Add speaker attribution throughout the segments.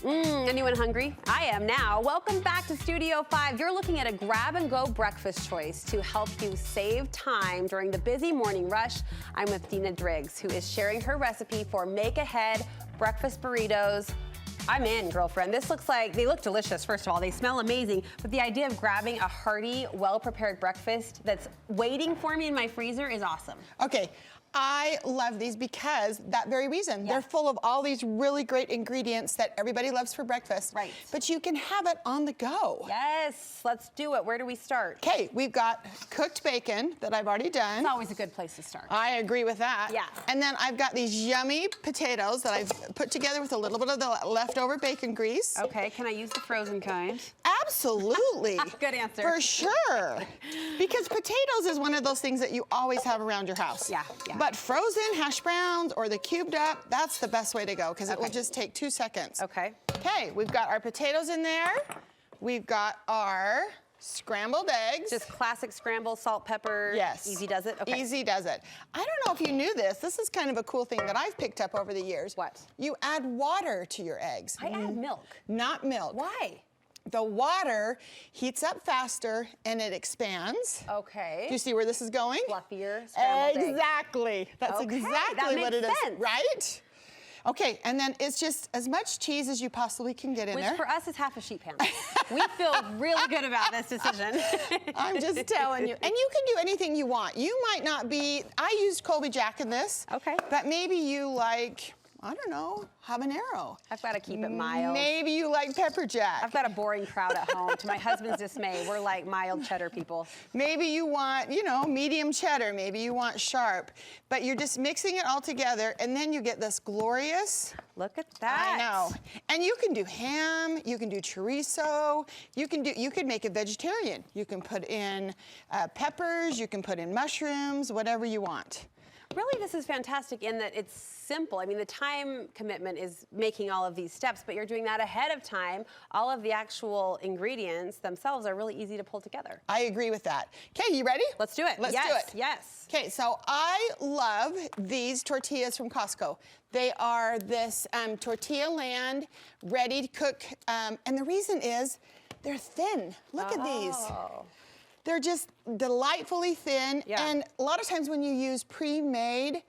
Speaker 1: Anyone hungry? I am now. Welcome back to Studio 5. You're looking at a grab-and-go breakfast choice to help you save time during the busy morning rush. I'm with Dina Driggs, who is sharing her recipe for make-ahead breakfast burritos. I'm in, girlfriend. This looks like, they look delicious, first of all. They smell amazing. But the idea of grabbing a hearty, well-prepared breakfast that's waiting for me in my freezer is awesome.
Speaker 2: Okay. I love these because that very reason. They're full of all these really great ingredients that everybody loves for breakfast.
Speaker 1: Right.
Speaker 2: But you can have it on the go.
Speaker 1: Yes, let's do it. Where do we start?
Speaker 2: Okay, we've got cooked bacon that I've already done.
Speaker 1: It's always a good place to start.
Speaker 2: I agree with that.
Speaker 1: Yeah.
Speaker 2: And then I've got these yummy potatoes that I've put together with a little bit of the leftover bacon grease.
Speaker 1: Okay, can I use the frozen kind?
Speaker 2: Absolutely.
Speaker 1: Good answer.
Speaker 2: For sure. Because potatoes is one of those things that you always have around your house.
Speaker 1: Yeah.
Speaker 2: But frozen hash browns or the cubed up, that's the best way to go because it will just take 2 seconds.
Speaker 1: Okay.
Speaker 2: Okay, we've got our potatoes in there. We've got our scrambled eggs.
Speaker 1: Just classic scramble, salt, pepper.
Speaker 2: Yes.
Speaker 1: Easy does it? Okay.
Speaker 2: Easy does it. I don't know if you knew this. This is kind of a cool thing that I've picked up over the years.
Speaker 1: What?
Speaker 2: You add water to your eggs.
Speaker 1: I add milk.
Speaker 2: Not milk.
Speaker 1: Why?
Speaker 2: The water heats up faster and it expands.
Speaker 1: Okay.
Speaker 2: Do you see where this is going?
Speaker 1: Fluffier scrambled eggs.
Speaker 2: Exactly. That's
Speaker 1: Okay,
Speaker 2: exactly what it is.
Speaker 1: sense.
Speaker 2: Right? Okay, and then it's just as much cheese as you possibly can get in
Speaker 1: Which
Speaker 2: there.
Speaker 1: for us is half a sheet pan. We feel really good about this decision.
Speaker 2: I'm just telling you. And you can do anything you want. You might not be, I used Colby Jack in this.
Speaker 1: Okay.
Speaker 2: But maybe you like, I don't know, habanero.
Speaker 1: I've got to keep it mild.
Speaker 2: Maybe you like pepper jack.
Speaker 1: I've got a boring crowd at home. To my husband's dismay, we're like mild cheddar people.
Speaker 2: Maybe you want, you know, medium cheddar. Maybe you want sharp. But you're just mixing it all together, and then you get this glorious.
Speaker 1: Look at that.
Speaker 2: I know. And you can do ham. You can do chorizo. You can make it vegetarian. You can put in peppers. You can put in mushrooms. Whatever you want.
Speaker 1: Really, this is fantastic in that it's simple. I mean, the time commitment is making all of these steps, but you're doing that ahead of time. All of the actual ingredients themselves are really easy to pull together.
Speaker 2: I agree with that. Okay, you ready?
Speaker 1: Let's do it.
Speaker 2: Let's do it.
Speaker 1: Yes.
Speaker 2: Okay, so I love these tortillas from Costco. They are this tortilla land, ready to cook, and the reason is they're thin. Look at these. They're just delightfully thin, and a lot of times when you use pre-made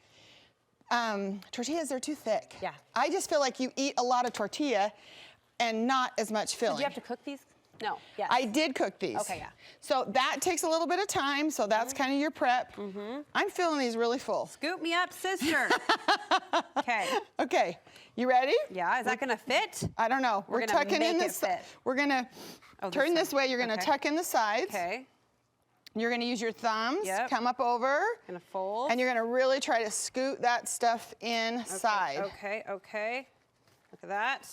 Speaker 2: tortillas, they're too thick.
Speaker 1: Yeah.
Speaker 2: I just feel like you eat a lot of tortilla and not as much filling.
Speaker 1: Did you have to cook these? No. Yes.
Speaker 2: I did cook these.
Speaker 1: Okay, yeah.
Speaker 2: So that takes a little bit of time, so that's kind of your prep. I'm feeling these really full.
Speaker 1: Scoop me up, sister. Okay.
Speaker 2: Okay, you ready?
Speaker 1: Yeah, is that gonna fit?
Speaker 2: I don't know.
Speaker 1: We're gonna
Speaker 2: tucking in
Speaker 1: make
Speaker 2: this.
Speaker 1: it fit.
Speaker 2: We're gonna turn this way. You're gonna tuck in the sides.
Speaker 1: Okay.
Speaker 2: You're gonna use your thumbs,
Speaker 1: Yep.
Speaker 2: come up over.
Speaker 1: Gonna fold.
Speaker 2: And you're gonna really try to scoot that stuff inside.
Speaker 1: Okay, okay. Look at that.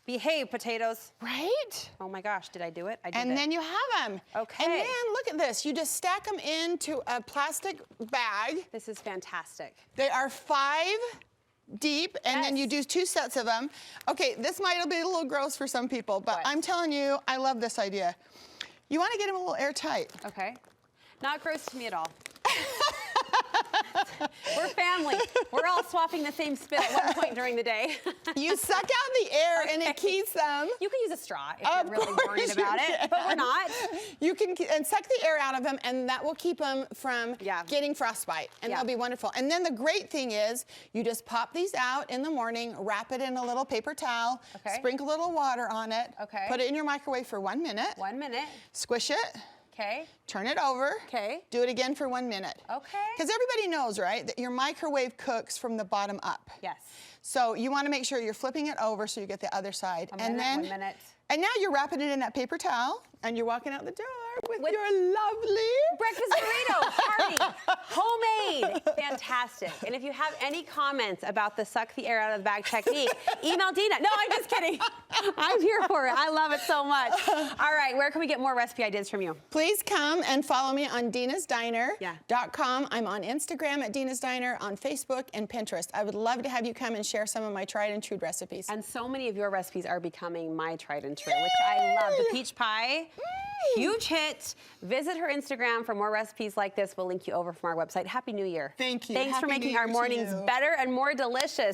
Speaker 1: Behave, potatoes.
Speaker 2: Right?
Speaker 1: Oh my gosh, did I do it? I did it.
Speaker 2: And then you have them.
Speaker 1: Okay.
Speaker 2: And then look at this. You just stack them into a plastic bag.
Speaker 1: This is fantastic.
Speaker 2: They are 5 deep, and then you do 2 sets of them. Okay, this might be a little gross for some people, but I'm telling you, I love this idea. You want to get them a little airtight.
Speaker 1: Okay. Not gross to me at all. We're family. We're all swapping the same spit at one point during the day.
Speaker 2: You suck out the air and it keeps them.
Speaker 1: You can use a straw if you're really worried about it, but we're not.
Speaker 2: You can and suck the air out of them, and that will keep them from getting frostbite, and they'll be wonderful. And then the great thing is, you just pop these out in the morning, wrap it in a little paper towel, sprinkle a little water on it, put it in your microwave for 1 minute.
Speaker 1: 1 minute.
Speaker 2: Squish it.
Speaker 1: Okay.
Speaker 2: Turn it over.
Speaker 1: Okay.
Speaker 2: Do it again for 1 minute.
Speaker 1: Okay.
Speaker 2: Because everybody knows, right, that your microwave cooks from the bottom up.
Speaker 1: Yes.
Speaker 2: So you want to make sure you're flipping it over so you get the other side.
Speaker 1: And then 1 minute.
Speaker 2: And now you're wrapping it in that paper towel, and you're walking out the door with your lovely
Speaker 1: breakfast burrito, hearty, homemade, fantastic. And if you have any comments about the suck the air out of the bag technique, email Dina. No, I'm just kidding. I'm here for it. I love it so much. All right, where can we get more recipe ideas from you?
Speaker 2: Please come and follow me on dinasdiner.com. I'm on Instagram at Dina's Diner, on Facebook and Pinterest. I would love to have you come and share some of my tried and true recipes.
Speaker 1: And so many of your recipes are becoming my tried and true, which I love. The peach pie, huge hit. Visit her Instagram for more recipes like this. We'll link you over from our website. Happy New Year.
Speaker 2: Thank you.
Speaker 1: Thanks for making our mornings better and more delicious.